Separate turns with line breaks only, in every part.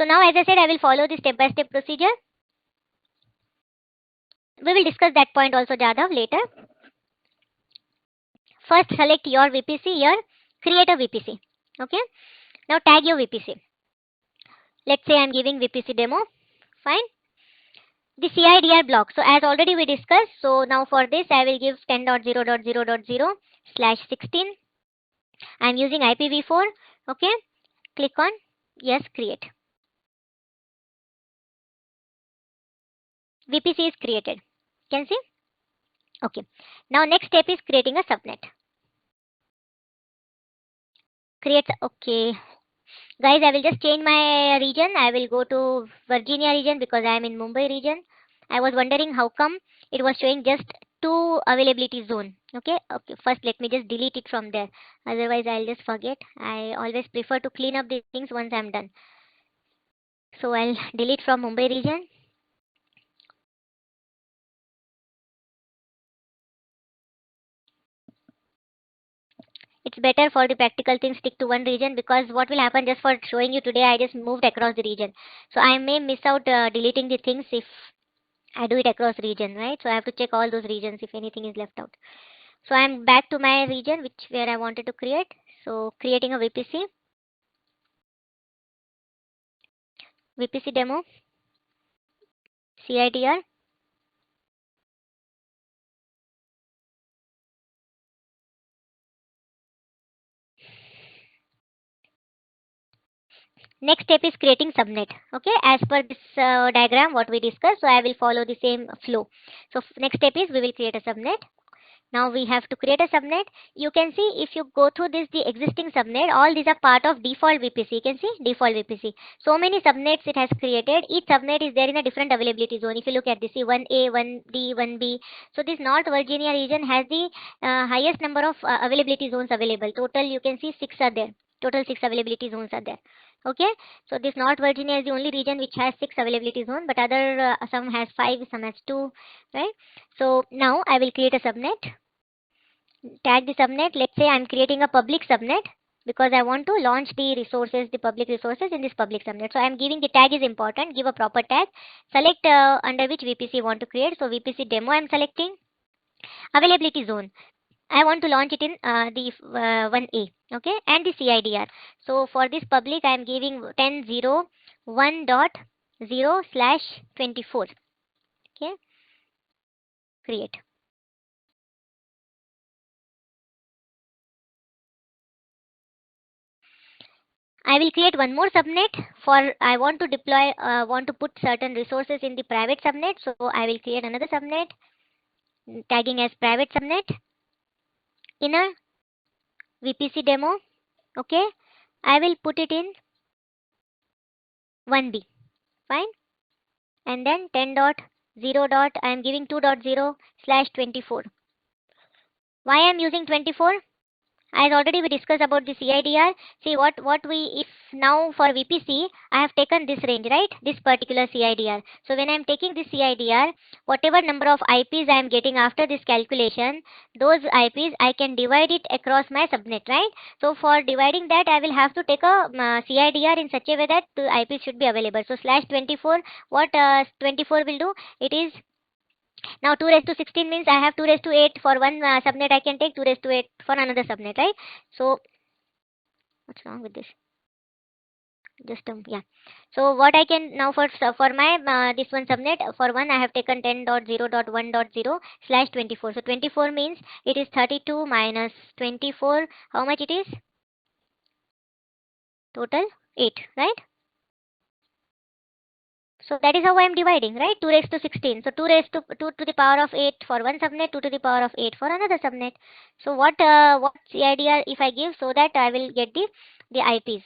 So now, as I said, I will follow the step-by-step procedure. We will discuss that point also, Jadhav, later. First, select your VPC here, create a VPC. Okay. Now tag your VPC. Let's say I'm giving VPC demo. Fine. The CIDR block. So as already we discussed, so now for this I will give 10.0.0.0/16. I'm using IPv4. Okay. Click on yes, create. VPC is created. Can see? Okay. Now next step is creating a subnet. Create. Okay. Guys, I will just change my region. I will go to Virginia region because I am in Mumbai region. I was wondering how come it was showing just 2 availability zone. Okay. First, let me just delete it from there. Otherwise, I'll just forget. I always prefer to clean up these things once I'm done. So I'll delete from Mumbai region. It's better for the practical things stick to one region, because what will happen, just for showing you today, I just moved across the region. So I may miss out deleting the things if I do it across region, right? So I have to check all those regions if anything is left out. So I'm back to my region where I wanted to create. So creating a VPC demo, CIDR. Next step is creating subnet. Okay, as per this diagram what we discussed, so I will follow the same flow. So next step is we will create a subnet. Now we have to create a subnet. You can see if you go through this, the existing subnet, all these are part of default VPC. You can see default VPC. So many subnets it has created. Each subnet is there in a different availability zone. If you look at this, see 1A, 1D, 1B. So this North Virginia region has the highest number of availability zones available. Total you can see 6 are there. Total 6 availability zones are there. Okay, so this North Virginia is the only region which has 6 availability zone, but other some has 5, some has 2, right? So now I will create a subnet. Tag the subnet. Let's say I'm creating a public subnet because I want to launch the resources, the public resources in this public subnet. So I'm giving the tag is important. Give a proper tag. Select under which VPC you want to create. So VPC demo I'm selecting. Availability zone, I want to launch it in the 1A, okay, and the CIDR. So for this public, I am giving 10.0.1.0/24. Okay, create. I will create one more subnet for I want to deploy, want to put certain resources in the private subnet. So I will create another subnet, tagging as private subnet, inner VPC demo. Okay, I will put it in 1B. Fine. And then 10.0. I am giving 2.0/24. Why I am using 24? As already we discussed about the CIDR. See what we, if now for VPC I have taken this range, right? This particular CIDR. So when I am taking this CIDR, whatever number of IPs I am getting after this calculation, those IPs I can divide it across my subnet, right? So for dividing that, I will have to take a CIDR in such a way that the IPs should be available. So /24, what 24 will do? It is now 2^16 means I have 2^8 for one subnet. I can take 2^8 for another subnet, right? So what's wrong with this? Just yeah. So what I can now for my this one subnet, for one I have taken 10.0.1.0/24. So 24 means it is 32 minus 24. How much it is? Total 8, right? So that is how I am dividing, right? 2^16. So 2 to the power of 8 for one subnet, 2 to the power of 8 for another subnet. So what CIDR if I give, so that I will get the IPs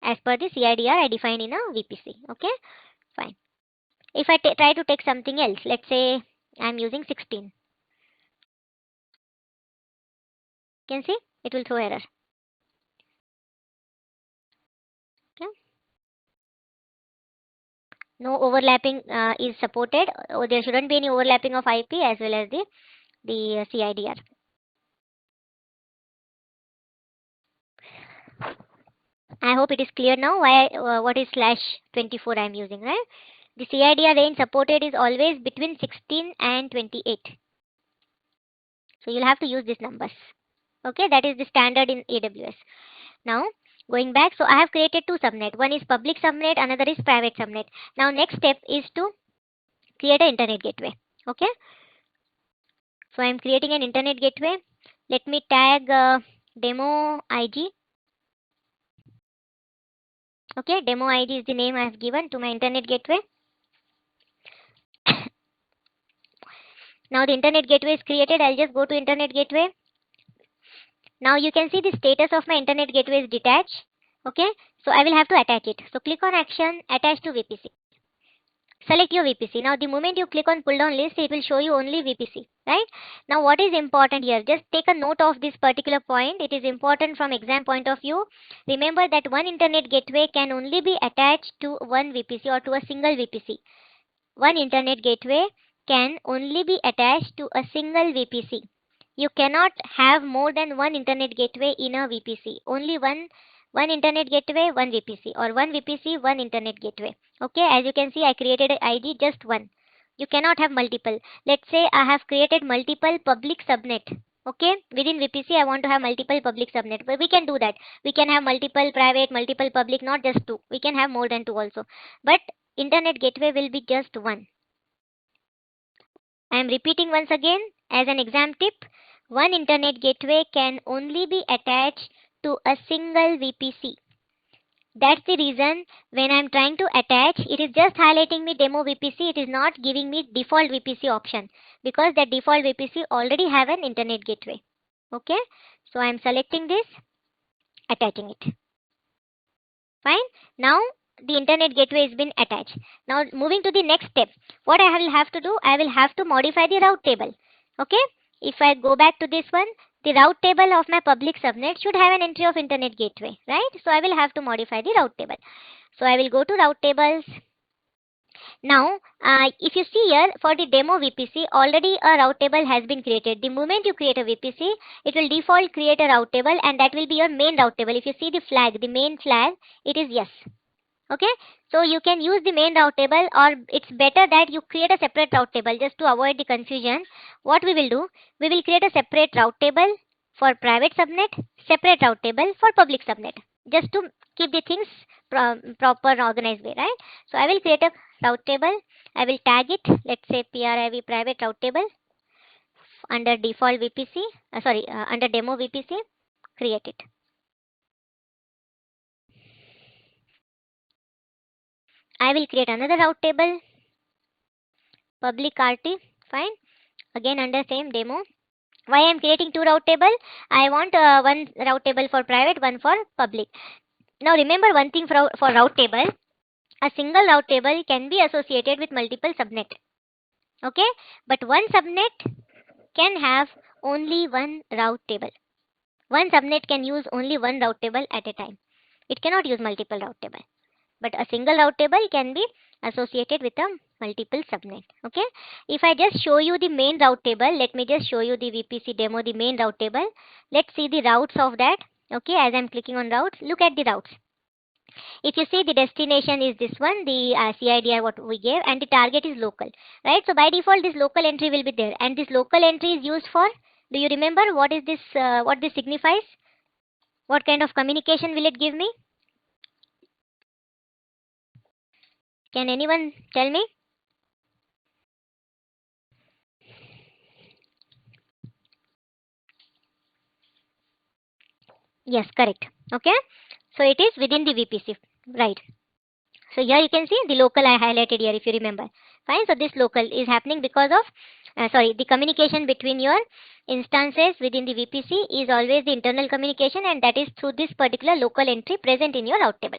as per the CIDR I define in a VPC. Okay, fine. If I try to take something else, let's say I'm using 16. You can see it will throw error. Okay. No overlapping is supported. There shouldn't be any overlapping of IP as well as the CIDR. I hope it is clear now why what is /24 I am using, right? The CIDR range supported is always between 16 and 28. So you'll have to use these numbers. Okay, that is the standard in AWS. Now, going back, so I have created two subnet. One is public subnet, another is private subnet. Now, next step is to create an internet gateway. Okay, so I am creating an internet gateway. Let me tag demo IG. Okay, demo IG is the name I have given to my internet gateway. Now the internet gateway is created. I'll just go to internet gateway. Now you can see the status of my internet gateway is detached. Okay, so I will have to attach it. So click on action, attach to VPC. Select your VPC. Now the moment you click on pull down list, it will show you only VPC, right? Now what is important here? Just take a note of this particular point. It is important from exam point of view. Remember that one internet gateway can only be attached to one VPC or to a single VPC. One internet gateway can only be attached to a single VPC. You cannot have more than one internet gateway in a VPC. Only one internet gateway, one VPC, or one VPC, one internet gateway. Okay, as you can see, I created an ID just one. You cannot have multiple. Let's say I have created multiple public subnet. Okay, within VPC I want to have multiple public subnet, but we can do that. We can have multiple private, multiple public, not just two. We can have more than two also. But internet gateway will be just one. I am repeating once again as an exam tip. One internet gateway can only be attached to a single VPC. That's the reason when I'm trying to attach, it is just highlighting me demo VPC. It is not giving me default VPC option because that default VPC already have an internet gateway. Okay, so I'm selecting this, attaching it. Fine. Now the internet gateway has been attached. Now moving to the next step, what I will have to do, I will have to modify the route table. Okay, if I go back to this one, the route table of my public subnet should have an entry of internet gateway, right? So I will have to modify the route table. So I will go to route tables. Now, if you see here, for the demo VPC, already a route table has been created. The moment you create a VPC, it will default create a route table, and that will be your main route table. If you see the flag, the main flag, it is yes. Okay, so you can use the main route table, or it's better that you create a separate route table just to avoid the confusion. What we will do, we will create a separate route table for private subnet, separate route table for public subnet, just to keep the things proper organized way, right? So I will create a route table. I will tag it, let's say PRIV private route table under default VPC, under demo VPC, create it. I will create another route table, public RT, fine, again under same demo. Why I am creating two route table? I want one route table for private, one for public. Now remember one thing for route table, a single route table can be associated with multiple subnet. Okay, but one subnet can have only one route table. One subnet can use only one route table at a time. It cannot use multiple route table. But a single route table can be associated with a multiple subnet. Okay, if I just show you the main route table, let me just show you the VPC demo, the main route table. Let's see the routes of that. Okay, as I'm clicking on routes, look at the routes. If you see, the destination is this one, the CIDR what we gave, and the target is local, right? So by default this local entry will be there, and this local entry is used for, do you remember what is this, what this signifies? What kind of communication will it give me? Can anyone tell me? Yes, correct. Okay, so it is within the VPC, right? So here you can see the local I highlighted here, if you remember. Fine, so this local is happening because of, the communication between your instances within the VPC is always the internal communication, and that is through this particular local entry present in your route table.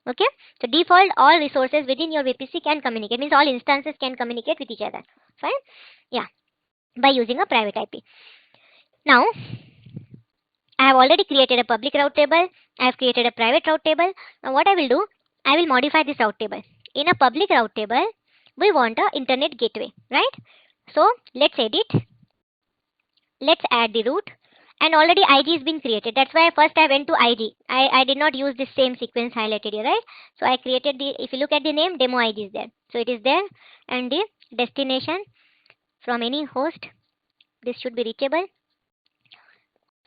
Okay, so default all resources within your VPC can communicate, means all instances can communicate with each other. Fine, yeah, by using a private IP. Now, I have already created a public route table. I have created a private route table. Now what I will do, I will modify this route table. In a public route table, we want a internet gateway, right? So let's edit. Let's add the route, and already IG is been created. That's why first I went to IG. I did not use the same sequence highlighted here, right? So I created the, if you look at the name, demo IG is there. So it is there, and the destination from any host, this should be reachable.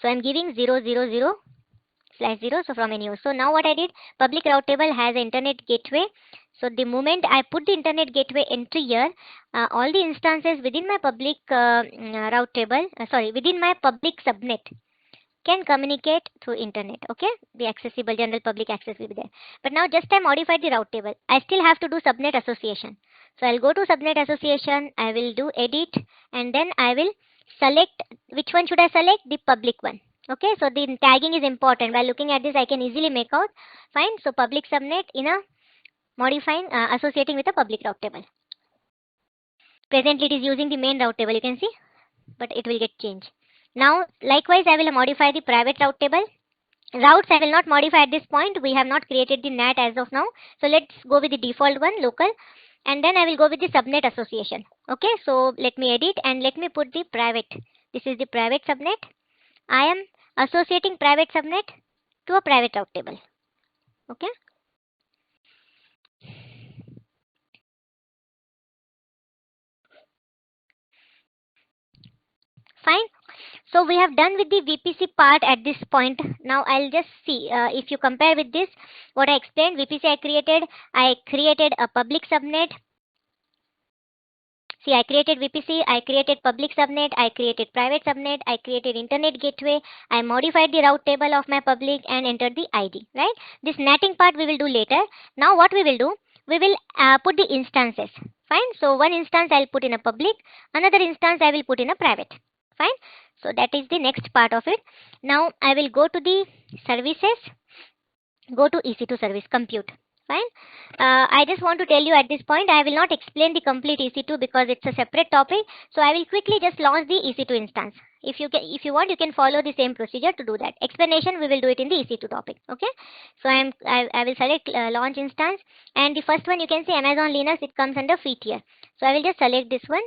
So I'm giving 000/0. So from any host. So now what I did, public route table has an internet gateway. So the moment I put the internet gateway entry here, all the instances within my public route table, within my public subnet can communicate through internet. Okay, the accessible general public access will be there. But now just I modified the route table, I still have to do subnet association. So I'll go to subnet association, I will do edit, and then I will select, which one should I select? The public one. Okay, so the tagging is important. While looking at this, I can easily make out. Fine. So public subnet in a modifying associating with a public route table. Presently it is using the main route table, you can see, but it will get changed. Now likewise I will modify the private route table. Routes I will not modify at this point. We have not created the NAT as of now. So let's go with the default one, local, and then I will go with the subnet association. Okay, so let me edit and let me put the private. This is the private subnet. I am associating private subnet to a private route table. Okay. Fine. So we have done with the VPC part at this point. Now I'll just see if you compare with this, what I explained. VPC I created a public subnet. See, I created VPC, I created public subnet, I created private subnet, I created internet gateway, I modified the route table of my public and entered the ID, right? This netting part we will do later. Now what we will do, we will put the instances. Fine. So one instance I'll put in a public, another instance I will put in a private. Fine. So that is the next part of it. Now I will go to the services, go to EC2 service, compute. Fine. I just want to tell you at this point, I will not explain the complete EC2 because it's a separate topic. So I will quickly just launch the EC2 instance. If you want, you can follow the same procedure to do that. Explanation we will do it in the EC2 topic. Okay. So I will select launch instance, and the first one you can see Amazon Linux. It comes under free tier. So I will just select this one.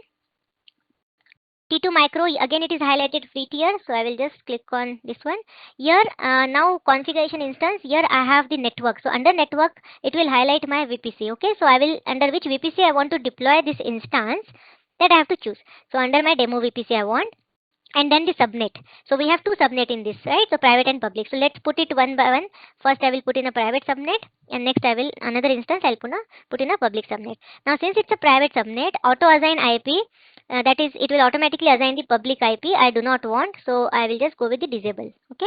T2 micro, again it is highlighted free tier, so I will just click on this one. Here now configuration instance, here I have the network. So under network it will highlight my VPC. Okay, so I will, under which VPC I want to deploy this instance, that I have to choose. So under my demo VPC I want, and then the subnet. So we have two subnet in this, right? So private and public. So let's put it one by one. First I will put in a private subnet, and next I will, another instance I'll put in a public subnet. Now since it's a private subnet, auto assign IP, that is, it will automatically assign the public IP. I do not want, so I will just go with the disable. Okay,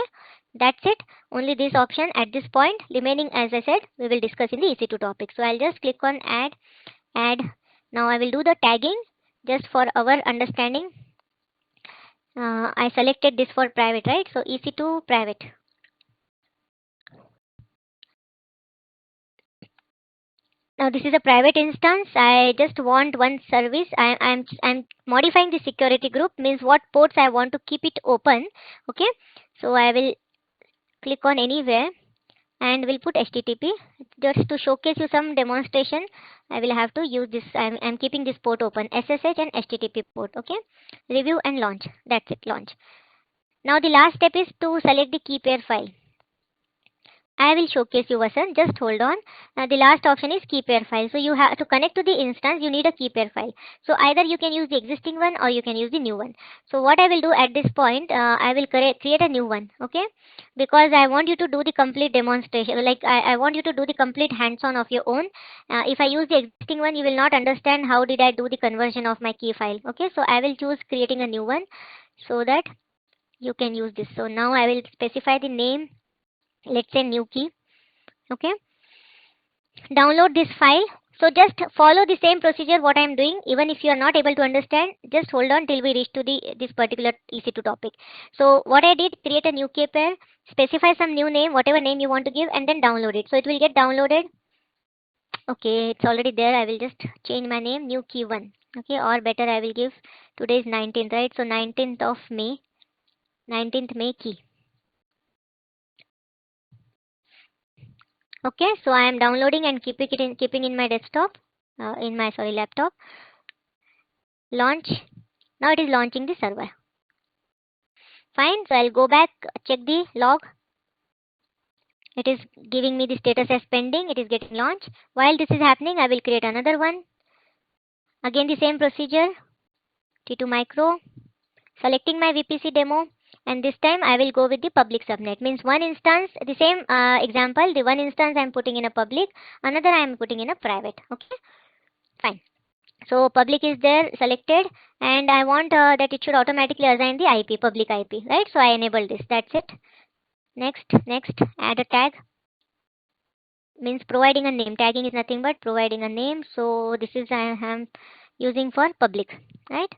that's it. Only this option at this point. Remaining, as I said, we will discuss in the EC2 topic. So I'll just click on add. Now I will do the tagging just for our understanding. I selected this for private, right? So EC2 private. Now this is a private instance. I just want one service. I'm modifying the security group, means what ports I want to keep it open. Okay, so I will click on anywhere and will put HTTP just to showcase you some demonstration. I will have to use this. I'm keeping this port open, SSH and HTTP port. Okay, review and launch. That's it, launch. Now the last step is to select the key pair file. I will showcase you, Vasant. Just hold on. The last option is key pair file. So you have to connect to the instance. You need a key pair file. So either you can use the existing one or you can use the new one. So what I will do at this point, I will create a new one. Okay, because I want you to do the complete demonstration. Like I want you to do the complete hands-on of your own. If I use the existing one, you will not understand how did I do the conversion of my key file. Okay, so I will choose creating a new one so that you can use this. So now I will specify the name. Let's say new key. Okay, download this file. So just follow the same procedure what I am doing. Even if you are not able to understand, just hold on till we reach to this particular EC2 topic. So what I did, create a new key pair, specify some new name, whatever name you want to give, and then download it. So it will get downloaded. Okay, it's already there. I will just change my name, new key 1. Okay, or better I will give, today is 19th, right? So 19th of May, 19th May key. Okay, so I am downloading and keeping in my desktop, in my laptop. Launch. Now it is launching the server. Fine. So I'll go back, check the log. It is giving me the status as pending. It is getting launched. While this is happening, I will create another one. Again the same procedure. T2 micro. Selecting my VPC demo, and this time I will go with the public subnet. Means one instance, the same example, the one instance I am putting in a public, another I am putting in a private. Okay, fine. So public is there selected, and I want that it should automatically assign the IP, public IP, right? So I enable this. That's it. Next, add a tag. Means providing a name. Tagging is nothing but providing a name. So this is I am using for public, right?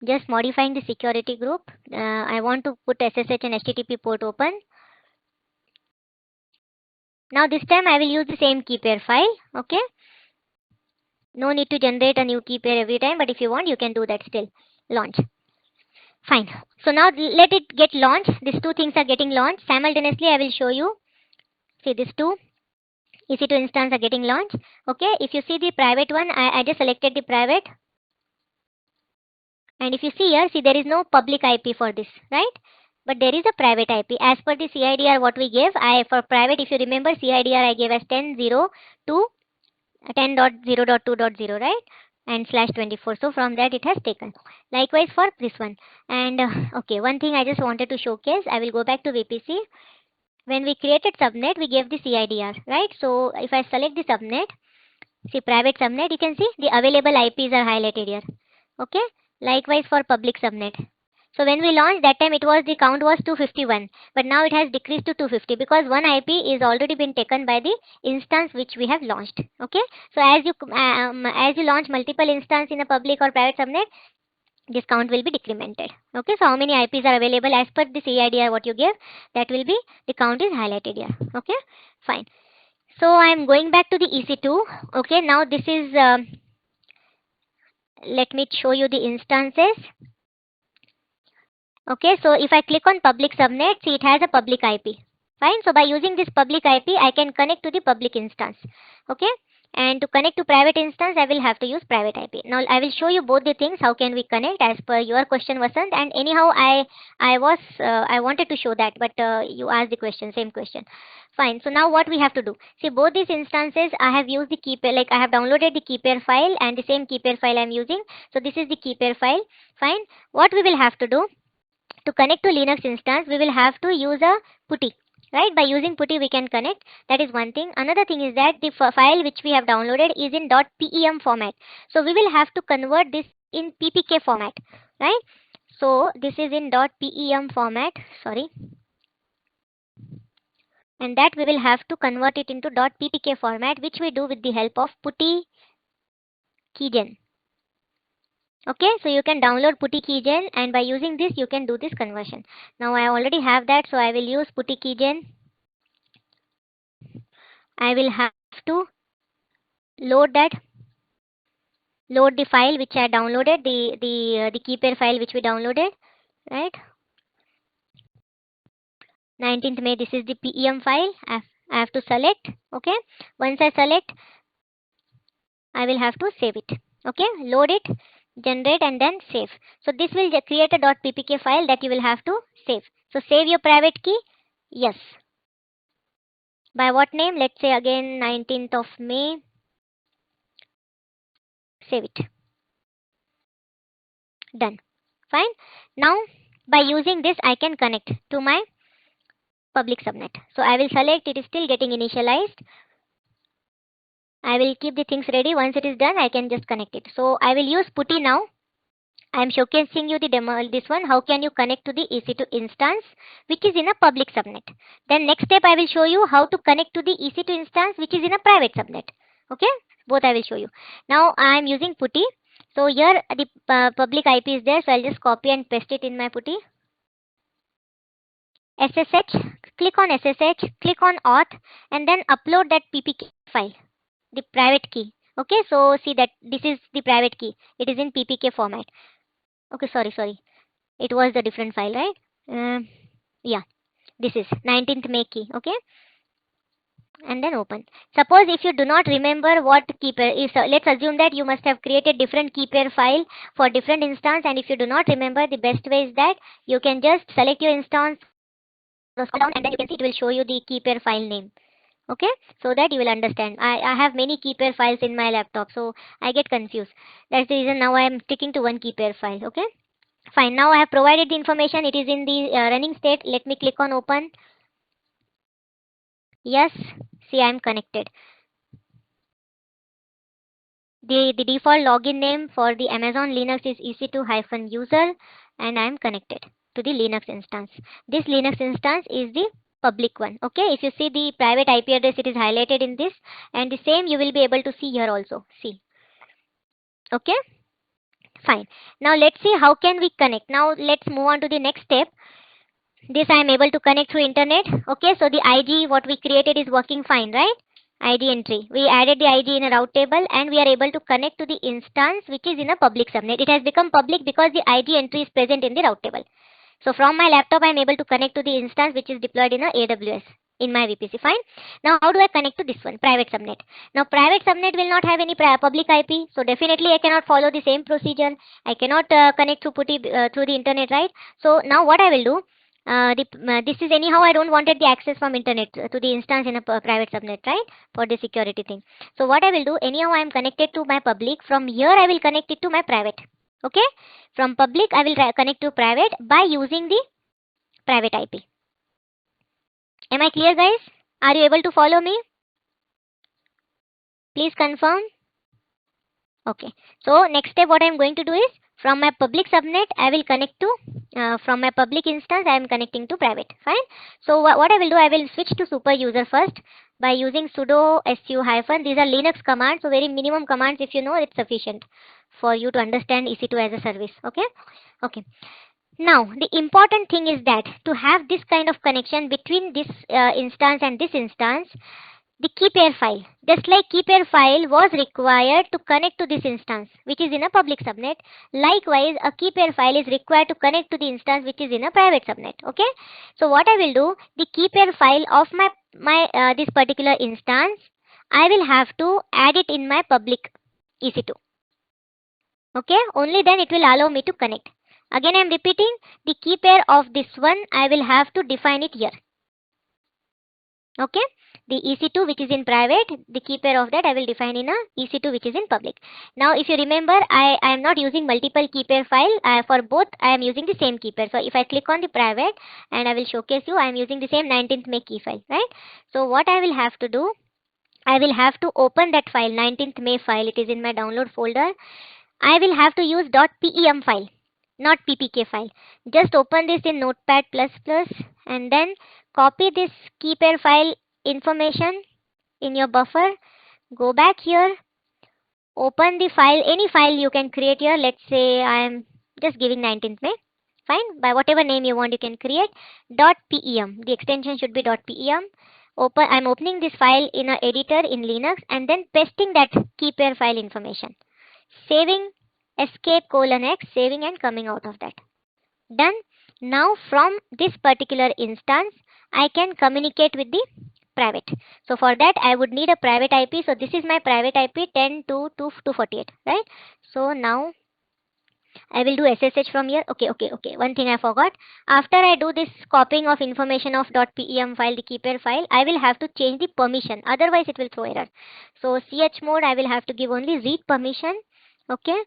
Just modifying the security group. I want to put SSH and HTTP port open. Now this time I will use the same key pair file. Okay, no need to generate a new key pair every time, but if you want you can do that still. Launch. Fine. So now let it get launched. These two things are getting launched simultaneously. I will show you. See, these two EC2 instance are getting launched. Okay, if you see the private one, I just selected the private. And if you see here, see there is no public IP for this, right? But there is a private IP. As per the CIDR what we gave, for private, if you remember, CIDR I gave as 10.0 to 10.0.2.0, right? And /24. So from that it has taken. Likewise for this one. And okay, one thing I just wanted to showcase. I will go back to VPC. When we created subnet, we gave the CIDR, right? So if I select the subnet, see private subnet, you can see the available IPs are highlighted here. Okay. Likewise for public subnet. So when we launched that time, it was the count was 251, but now it has decreased to 250 because one IP is already been taken by the instance which we have launched. Okay. So as you launch multiple instance in a public or private subnet, this count will be decremented. Okay. So how many IPs are available as per the CIDR what you give, that will be the count is highlighted here. Okay. Fine. So I am going back to the EC2. Okay. Now this is. Let me show you the instances. Okay, so if I click on public subnet, see it has a public IP. Fine, so by using this public IP, I can connect to the public instance. Okay, and to connect to private instance, I will have to use private IP. Now I will show you both the things, how can we connect as per your question, Vasant. And anyhow, I wanted to show that, but you asked the question, same question. Fine, so now what we have to do? See, both these instances, I have used the key pair, like I have downloaded the key pair file, and the same key pair file I am using. So this is the key pair file. Fine, what we will have to do? To connect to Linux instance, we will have to use a PuTTY, right? By using PuTTY we can connect. That is one thing. Another thing is that the file which we have downloaded is in .pem format, so we will have to convert this in ppk format, right? So this is in .pem format, sorry, and that we will have to convert it into .ppk format, which we do with the help of PuTTY keygen. Okay, so you can download PuTTY keygen, and by using this you can do this conversion. Now I already have that, so I will use PuTTY keygen. I will have to load the file which I downloaded, the key pair file which we downloaded, right? 19th May, this is the PEM file. I have to select. Okay, once I select, I will have to save it. Okay, load it, generate, and then save. So this will create a .ppk file that you will have to save. So save your private key. Yes. By what name? Let's say again 19th of May. Save it. Done. Fine. Now by using this I can connect to my public subnet. So I will select, it is still getting initialized. I will keep the things ready. Once it is done, I can just connect it. So I will use PuTTY now. I am showcasing you the demo, this one, how can you connect to the EC2 instance which is in a public subnet. Then next step I will show you how to connect to the EC2 instance which is in a private subnet. Okay, both I will show you. Now I am using PuTTY. So here the public IP is there, so I'll just copy and paste it in my PuTTY. SSH, click on SSH, click on auth, and then upload that ppk file, the private key. Okay, so see that this is the private key. It is in ppk format. Okay, sorry. It was the different file, right? Yeah, this is 19th May key. Okay, and then open. Suppose if you do not remember what keypair is, let's assume that you must have created different keypair file for different instance, and if you do not remember, the best way is that you can just select your instance, scroll down, and then you can see it will show you the keypair file name. Okay, so that you will understand. I have many keypair files in my laptop, so I get confused. That's the reason now I am sticking to one keypair file. Okay, fine. Now I have provided the information. It is in the running state. Let me click on open. Yes, see, I am connected. The default login name for the Amazon Linux is ec2-user, and I am connected to the Linux instance. This Linux instance is the public one. Okay, if you see the private IP address, it is highlighted in this, and the same you will be able to see here also. See. Okay, fine. Now let's see how can we connect. Now let's move on to the next step. This I am able to connect through internet. Okay, so the IG what we created is working fine, right? ID entry. We added the ID in a route table, and we are able to connect to the instance which is in a public subnet. It has become public because the ID entry is present in the route table. So from my laptop I am able to connect to the instance which is deployed in a AWS in my VPC. Fine. Now how do I connect to this one? Private subnet. Now private subnet will not have any public IP, so definitely I cannot follow the same procedure. I cannot connect through through the internet, right? So now what I will do, this is anyhow I don't wanted the access from internet to the instance in a private subnet, right, for the security thing. So what I will do, anyhow I am connected to my public. From here I will connect it to my private. Okay, from public I will connect to private by using the private IP. Am I clear, guys? Are you able to follow me? Please confirm. Okay, so next step what I am going to do is, from my public subnet I will connect to, from my public instance I am connecting to private. Fine. So what I will do, I will switch to super user first by using sudo su hyphen. These are Linux commands, so very minimum commands. If you know, it's sufficient for you to understand EC2 as a service. Okay. Okay. Now the important thing is that to have this kind of connection between this instance and this instance, the keypair file, just like keypair file was required to connect to this instance which is in a public subnet, likewise a keypair file is required to connect to the instance which is in a private subnet. Okay, so what I will do, the keypair file of my this particular instance, I will have to add it in my public EC2. Okay, only then it will allow me to connect. Again I am repeating, the keypair of this one I will have to define it here. Okay, the EC2 which is in private, the keypair of that I will define in a EC2 which is in public. Now if you remember, I am not using multiple keypair file. For both I am using the same keypair. So if I click on the private and I will showcase you, I am using the same 19th May key file, right? So what I will have to do, I will have to open that file, 19th May file. It is in my download folder. I will have to use .pem file, not ppk file. Just open this in Notepad++ and then copy this keypair file information in your buffer. Go back here, open the file, any file you can create here. Let's say I am just giving 19th May. Fine, by whatever name you want you can create. .pem, the extension should be .pem. I'm opening this file in an editor in Linux and then pasting that keypair file information. Saving, escape :X, saving and coming out of that. Done. Now from this particular instance I can communicate with the private. So for that I would need a private IP. So this is my private IP 10.2.2.248, right? So now I will do SSH from here. Okay. One thing I forgot. After I do this copying of information of .pem file, the keypair file, I will have to change the permission. Otherwise it will throw error. So chmod I will have to give only read permission. Okay.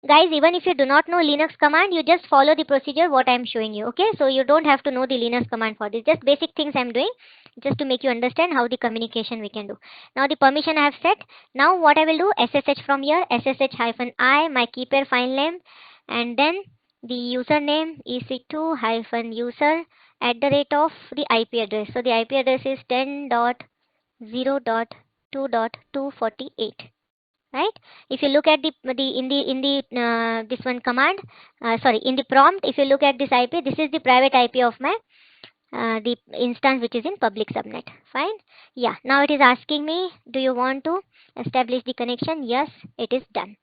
Guys, even if you do not know Linux command, you just follow the procedure what I am showing you. Okay, so you don't have to know the Linux command for this. Just basic things I am doing just to make you understand how the communication we can do. Now the permission I have set. Now what I will do, SSH from here, SSH-I, my keypair file name, and then the username ec2-user at the rate of the IP address. So the IP address is 10.0.2.248. Right? If you look at this one command, in the prompt, if you look at this IP, this is the private IP of my the instance which is in public subnet. Fine. Yeah. Now it is asking me, do you want to establish the connection? Yes, it is done.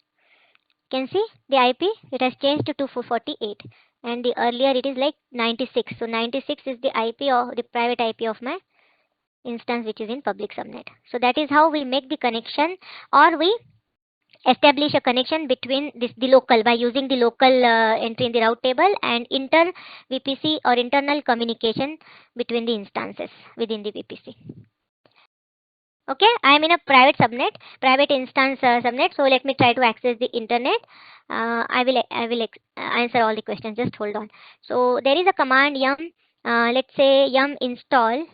Can see the IP, it has changed to 248, and the earlier it is like 96. So 96 is the IP or the private IP of my instance which is in public subnet. So that is how we make the connection, or we establish a connection between the local by using the local entry in the route table and inter VPC or internal communication between the instances within the VPC. Okay, I am in a private instance subnet. So let me try to access the internet. I will answer all the questions. Just hold on. So there is a command yum. Let's say yum install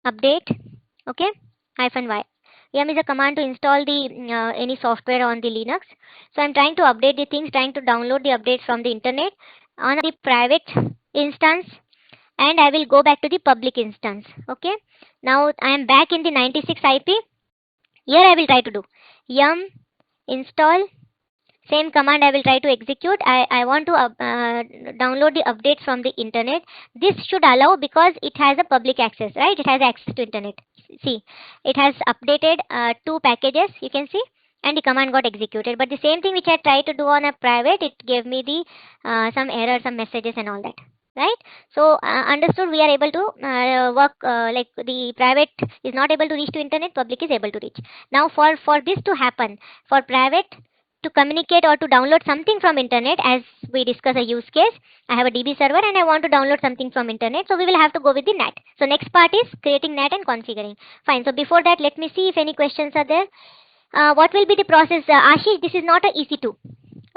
update. Okay, -y. Yum is a command to install the any software on the Linux. So I'm trying to update the things, trying to download the updates from the internet on the private instance, and I will go back to the public instance. Okay, now I am back in the 96 IP. Here I will try to do yum install, same command I will try to execute. I want to download the updates from the internet. This should allow because it has a public access, right? It has access to internet. See, it has updated 2 packages, you can see, and the command got executed. But the same thing which I tried to do on a private, it gave me the some error, some messages and all that, right? So understood, we are able to work like the private is not able to reach to internet, public is able to reach. Now for this to happen, for private to communicate or to download something from internet, as we discuss a use case, I have a DB server and I want to download something from internet, so we will have to go with the NAT. So next part is creating NAT and configuring. Fine. So before that, let me see if any questions are there. What will be the process? Ashish, this is not a EC2.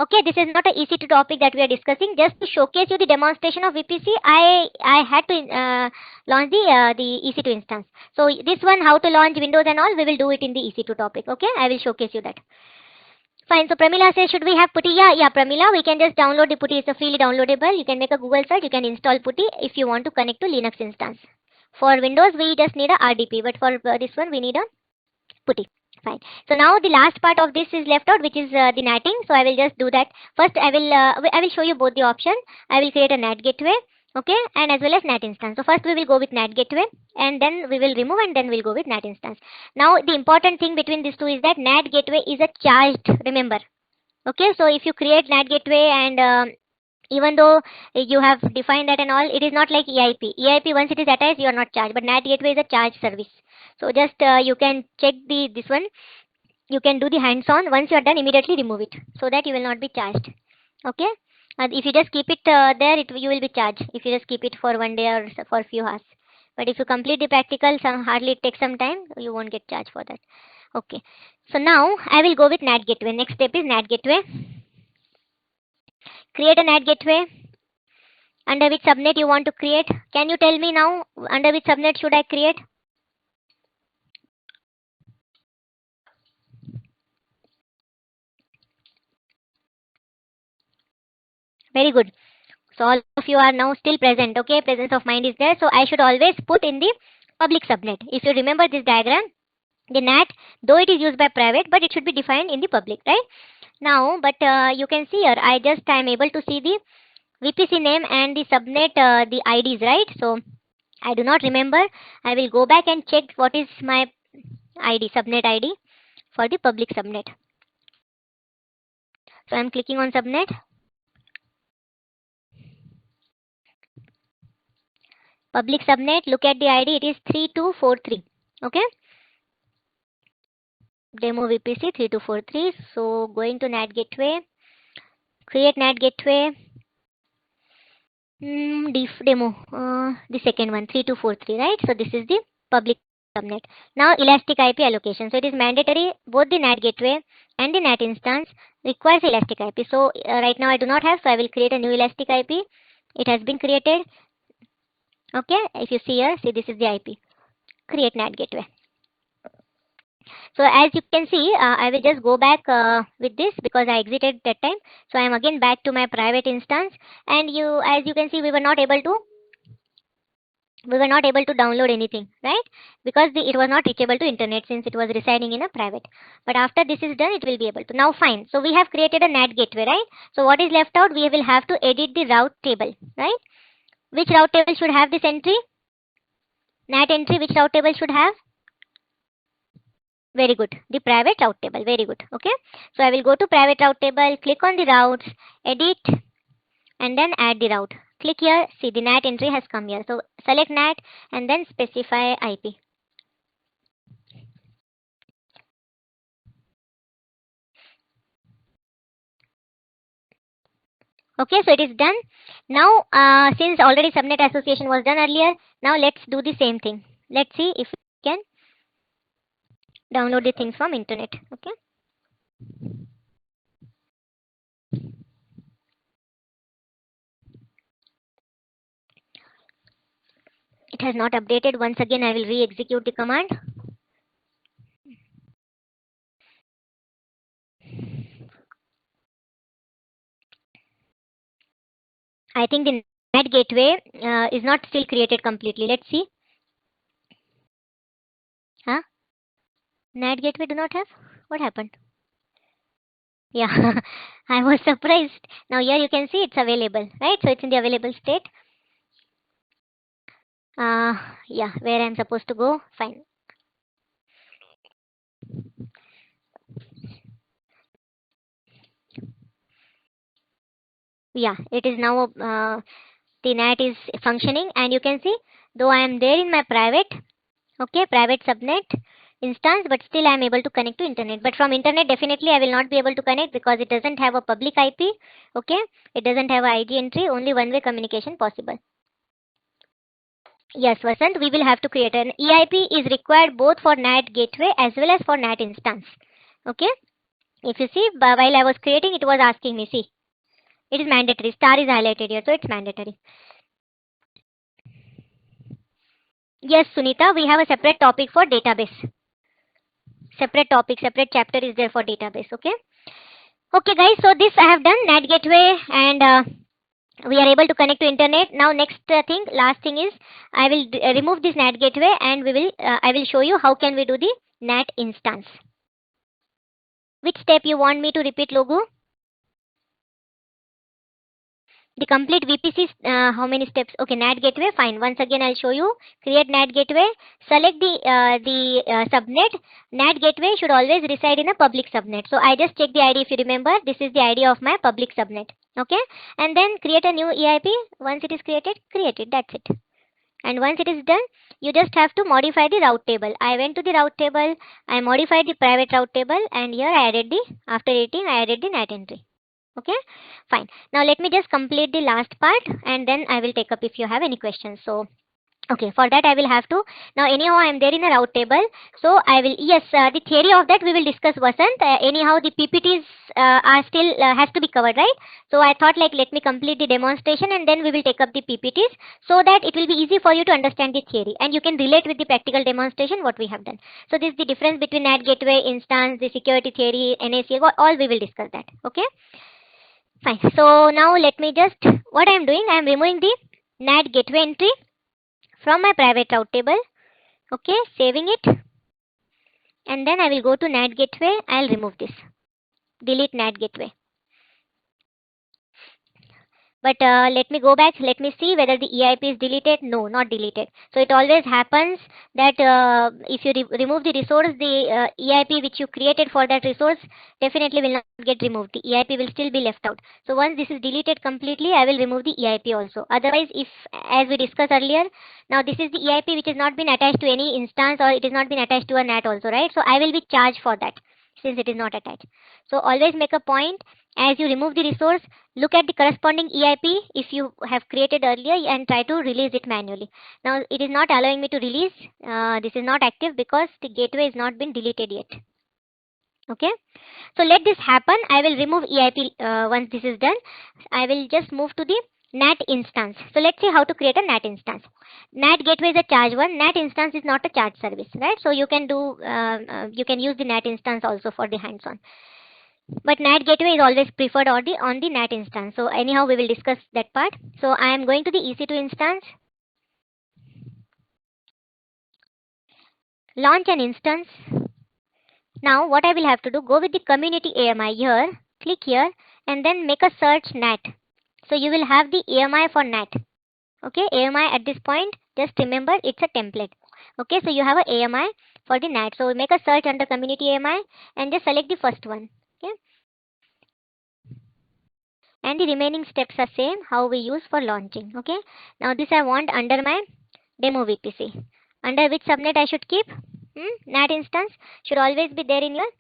Okay, this is not a EC2 topic that we are discussing. Just to showcase you the demonstration of VPC, I had to launch the EC2 instance. So this one, how to launch Windows and all, we will do it in the EC2 topic. Okay, I will showcase you that. Fine. So Pramila says, should we have PuTTY? Yeah, Pramila, we can just download the PuTTY. It's a freely downloadable. You can make a Google search. You can install PuTTY if you want to connect to Linux instance. For Windows, we just need a RDP, but for this one, we need a PuTTY. Fine. So now the last part of this is left out, which is the NATing. So I will just do that. First, I will show you both the option. I will create a NAT gateway. Okay, and as well as NAT instance. So first we will go with NAT gateway, and then we will remove, and then we'll go with NAT instance. Now the important thing between these two is that NAT gateway is a charged, remember. Okay, so if you create NAT gateway and even though you have defined that and all, it is not like EIP. EIP, once it is attached, you are not charged, but NAT gateway is a charged service. So just you can check this one. You can do the hands-on. Once you are done, immediately remove it so that you will not be charged. Okay. If you just keep it there, you will be charged. If you just keep it for one day or for a few hours. But if you complete the practical, hardly it takes some time, you won't get charged for that. Okay. So now I will go with NAT gateway. Next step is NAT gateway. Create a NAT gateway. Under which subnet you want to create? Can you tell me now under which subnet should I create? Very good. So all of you are now still present. Okay, presence of mind is there. So I should always put in the public subnet. If you remember this diagram, the NAT, though it is used by private, but it should be defined in the public, right? Now, but you can see here, I am able to see the VPC name and the subnet, the IDs, right? So I do not remember. I will go back and check what is my ID, subnet ID for the public subnet. So I am clicking on subnet. Public subnet, look at the ID, it is 3243. Okay. Demo VPC 3243. So going to NAT gateway, create NAT gateway. Demo, the second one, 3243, right? So this is the public subnet. Now elastic IP allocation. So it is mandatory, both the NAT gateway and the NAT instance requires elastic IP. So right now I do not have, so I will create a new elastic IP. It has been created. Okay, if you see here, see this is the IP. Create NAT gateway. So as you can see, I will just go back with this because I exited that time. So I am again back to my private instance, and as you can see, we were not able to download anything, right? Because it was not reachable to internet since it was residing in a private. But after this is done, it will be able to. Now fine. So we have created a NAT gateway, right? So what is left out? We will have to edit the route table, right? Which route table should have this entry? NAT entry, which route table should have? Very good. The private route table. Very good. Okay. So I will go to private route table, click on the routes, edit, and then add the route. click here, see the NAT entry has come here. So select NAT and then specify IP. Okay, so it is done. Now, since already subnet association was done earlier, now let's do the same thing. Let's see if we can download the things from internet. Okay. It has not updated. Once again, I will re-execute the command. I think the NAT gateway is not still created completely. Let's see. Huh? NAT gateway do not have? What happened? Yeah, I was surprised. Now here you can see it's available, right? So it's in the available state. Yeah, where I'm supposed to go? Fine. Yeah, it is now the NAT is functioning, and you can see though I am there in my private subnet instance, but still I am able to connect to internet. But from internet definitely I will not be able to connect because it doesn't have a public IP. Okay, it doesn't have a ID entry, only one-way communication possible. Yes, Vasant, we will have to create an EIP is required both for NAT gateway as well as for NAT instance. Okay, if you see while I was creating, it was asking me, see, it is mandatory, star is highlighted here, so it's mandatory. Yes, Sunita, we have a separate topic for database. Separate topic, separate chapter is there for database. Okay. Okay, guys. So this I have done NAT gateway, and we are able to connect to internet. Now, next thing, last thing is I will remove this NAT gateway, and I will show you how can we do the NAT instance. Which step you want me to repeat, Logo? The complete VPC, how many steps? Okay, NAT gateway, fine. Once again, I'll show you. Create NAT gateway. Select the subnet. NAT gateway should always reside in a public subnet. So I just check the ID. If you remember, this is the ID of my public subnet. Okay, and then create a new EIP. Once it is created, create it. That's it. And once it is done, you just have to modify the route table. I went to the route table. I modified the private route table, and here I added after editing, I added the NAT entry. Okay, fine. Now let me just complete the last part, and then I will take up if you have any questions. So okay, for that I will have to, now anyhow I am there in a route table, so I will, yes, the theory of that we will discuss, Vasant. Anyhow the PPTs are still has to be covered, right? So I thought like let me complete the demonstration and then we will take up the PPTs, so that it will be easy for you to understand the theory and you can relate with the practical demonstration what we have done. So this is the difference between NAT gateway, instance, the security theory, NACL, all we will discuss that. Okay, fine. So now let me just, what I am doing, I am removing the NAT gateway entry from my private route table. Okay, saving it, and then I will go to NAT gateway. I'll remove this, delete NAT gateway. But let me go back, let me see whether the EIP is deleted. No, not deleted. So it always happens that if you remove the resource, the EIP which you created for that resource definitely will not get removed. The EIP will still be left out. So once this is deleted completely, I will remove the EIP also. Otherwise, if, as we discussed earlier, now this is the EIP which has not been attached to any instance, or it has not been attached to a NAT also, right? So I will be charged for that since it is not attached. So always make a point, as you remove the resource, look at the corresponding EIP if you have created earlier and try to release it manually. Now it is not allowing me to release. This is not active because the gateway has not been deleted yet. Okay, so let this happen. I will remove EIP once this is done. I will just move to the NAT instance. So let's see how to create a NAT instance. NAT gateway is a charge one. NAT instance is not a charge service, right? So you can do you can use the NAT instance also for the hands-on. But NAT gateway is always preferred on the NAT instance. So anyhow, we will discuss that part. So I am going to the EC2 instance. Launch an instance. Now what I will have to do, go with the community AMI here, click here, and then make a search NAT. So you will have the AMI for NAT. Okay, AMI at this point, just remember it's a template. Okay, so you have a AMI for the NAT. So make a search under community AMI and just select the first one. Okay, and the remaining steps are same how we use for launching. Okay, now this I want under my demo VPC. Under which subnet I should keep? NAT instance should always be there in your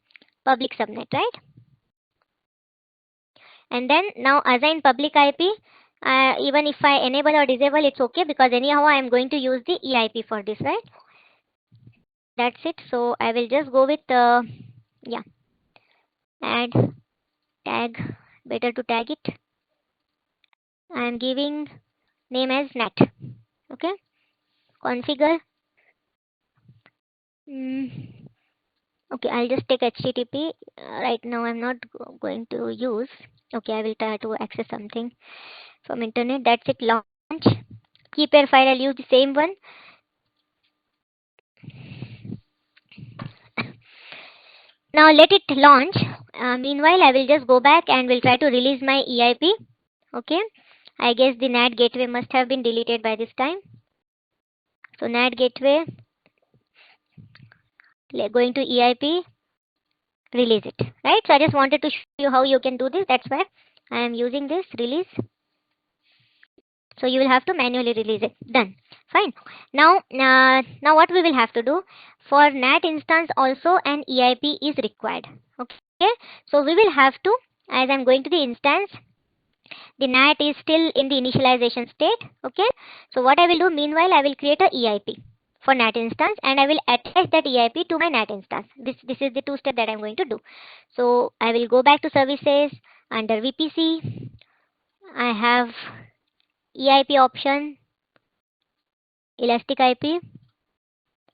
public subnet, right? And then now assign public IP. Even if I enable or disable, it's okay, because anyhow I am going to use the EIP for this, right? That's it. So I will just go with yeah, add tag, better to tag it. I am giving name as NAT. Okay, configure. Okay, I'll just take HTTP. Right now I'm not going to use. Okay, I will try to access something from internet. That's it. Launch. Keep your file. I'll use the same one. Now let it launch. Meanwhile, I will just go back and will try to release my EIP. Okay, I guess the NAT gateway must have been deleted by this time. So NAT gateway, going to EIP, release it, right? So I just wanted to show you how you can do this. That's why I am using this release. So you will have to manually release it. Done. Fine. Now what we will have to do, for NAT instance also an EIP is required. Okay. So we will have to, as I'm going to the instance, the NAT is still in the initialization state. Okay. So what I will do, meanwhile, I will create a EIP for NAT instance, and I will attach that EIP to my NAT instance. This is the two step that I'm going to do. So I will go back to services. Under VPC, I have EIP option, Elastic IP,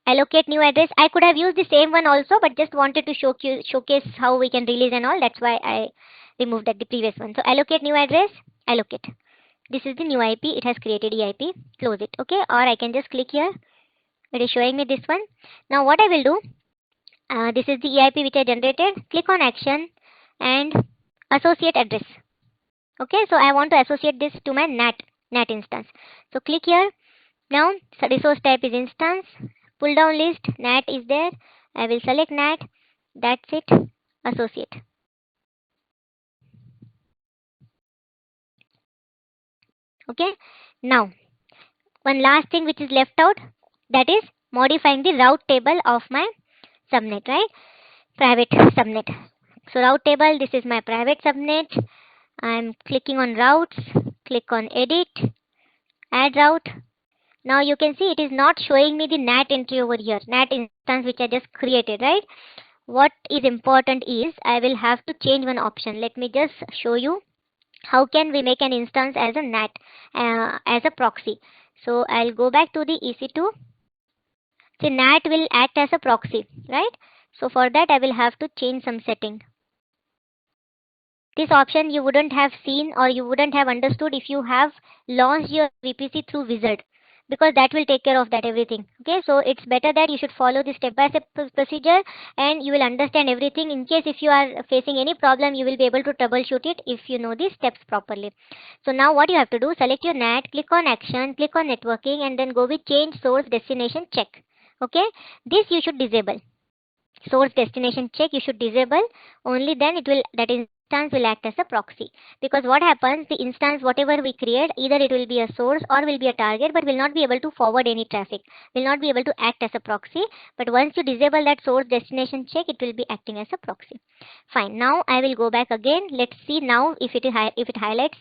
allocate new address. I could have used the same one also, but just wanted to showcase how we can release and all. That's why I removed that the previous one. So allocate new address, allocate. This is the new IP. It has created EIP. Close it. Okay, or I can just click here. It is showing me this one. Now what I will do, this is the EIP which I generated. Click on action and associate address. Okay, so I want to associate this to my NAT instance. So click here. Now resource type is instance. Pull down list, NAT is there. I will select NAT. That's it. Associate. Okay. Now one last thing which is left out, that is modifying the route table of my subnet, right? Private subnet. So route table, this is my private subnet. I'm clicking on routes, click on edit, add route. Now you can see it is not showing me the NAT entry over here, NAT instance which I just created, right? What is important is I will have to change one option. Let me just show you how can we make an instance as a NAT, as a proxy. So I'll go back to the EC2. So NAT will act as a proxy, right? So for that I will have to change some setting. This option you wouldn't have seen or you wouldn't have understood if you have launched your VPC through Wizard, because that will take care of that everything. Okay, so it's better that you should follow the step-by-step procedure and you will understand everything. In case if you are facing any problem, you will be able to troubleshoot it if you know the steps properly. So now what you have to do, select your NAT, click on action, click on networking, and then go with change source destination check. Okay, this you should disable. Source destination check you should disable. Only then it will, that instance will act as a proxy. Because what happens, the instance whatever we create, either it will be a source or will be a target, but will not be able to forward any traffic, will not be able to act as a proxy. But once you disable that source destination check, it will be acting as a proxy. Fine. Now I will go back again. Let's see now if it highlights.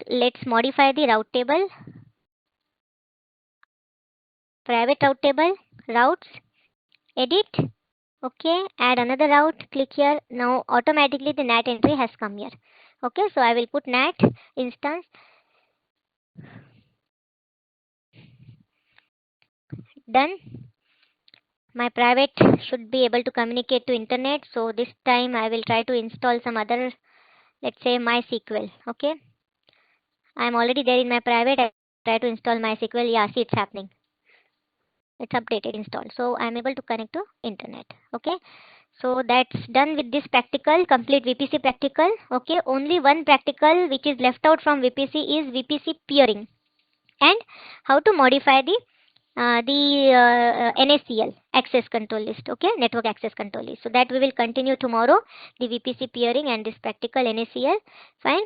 Let's modify the route table. Private route table, routes, edit. Okay, add another route, click here. Now automatically the NAT entry has come here. Okay, so I will put NAT instance. Done. My private should be able to communicate to internet. So this time I will try to install some other, let's say MySQL. Okay, I am already there in my private. I try to install MySQL. Yeah, see, it's happening. It's updated, installed. So I'm able to connect to internet. Okay, so that's done with this practical, complete VPC practical. Okay, only one practical which is left out from VPC is VPC peering and how to modify the NACL, access control list. Okay, network access control list. So that we will continue tomorrow, the VPC peering and this practical NACL. Fine.